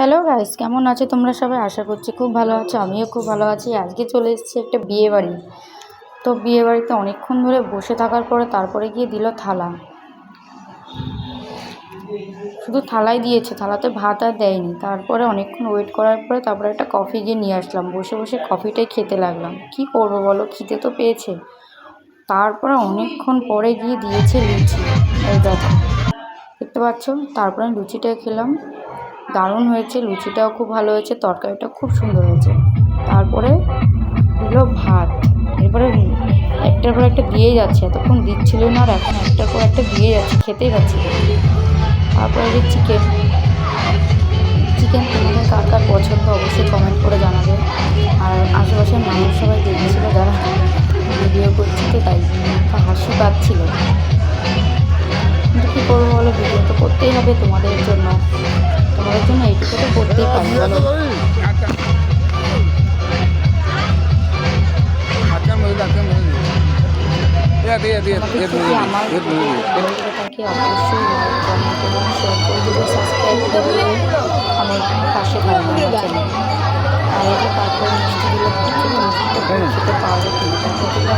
Hello guys, কেমন আছো তোমরা সবাই? আশা করছি খুব ভালো আছো। আমিও খুব ভালো আছি। আজকে চলে এসেছি একটা বিয়ে বাড়ি। তো বিয়ে বাড়িতে অনেকক্ষণ ধরে বসে থাকার পরে তারপরে গিয়ে দিল থালা। শুধু থালাই দিয়েছে, থালাতে ভাত আর দেয়নি। তারপরে অনেকক্ষণ ওয়েট করার পরে তারপরে একটা কফি গিয়ে নিয়ে আসলাম। বসে বসে কফিটাই খেতে লাগলাম। কি করবো বলো, খিদে তো পেয়েছে। তারপরে অনেকক্ষণ পরে গিয়ে দিয়েছে লুচি। এই দেখো, দেখতে পাচ্ছ? তারপরে আমি লুচিটা খেলাম। দারুণ হয়েছে, লুচিটাও খুব ভালো হয়েছে, তরকারিটা খুব সুন্দর হয়েছে। তারপরে দিল ভাত। এরপরে একটার পর একটা দিয়ে যাচ্ছে, এতক্ষণ দিচ্ছিল না আর এখন একটার পর একটা দিয়ে যাচ্ছে, খেতেই পাচ্ছি না। তারপরে যে চিকেন চিকেন তোমাদের কার কার পছন্দ অবশ্যই কমেন্ট করে জানাবে। আর আশেপাশের মানুষ সবাই দেখছিল, যারা ভিডিও করছি তো তাই হাসি পাচ্ছিল। কিন্তু কী করবো বলো, ভিডিও তো করতেই হবে তোমাদের জন্য এইটুকু তো করতেই পারি বলো। আমার ভিডিওটাকে অবশ্যই লাইক, কমেন্ট এবং শেয়ার করে দেবে, সাবস্ক্রাইব করে দেবে, আমার পাশে থাকবে আমার চ্যানেল। আর এই যে তারপরে মিষ্টিগুলো দিচ্ছিল, মিষ্টিটা খেতে পারবে কিনা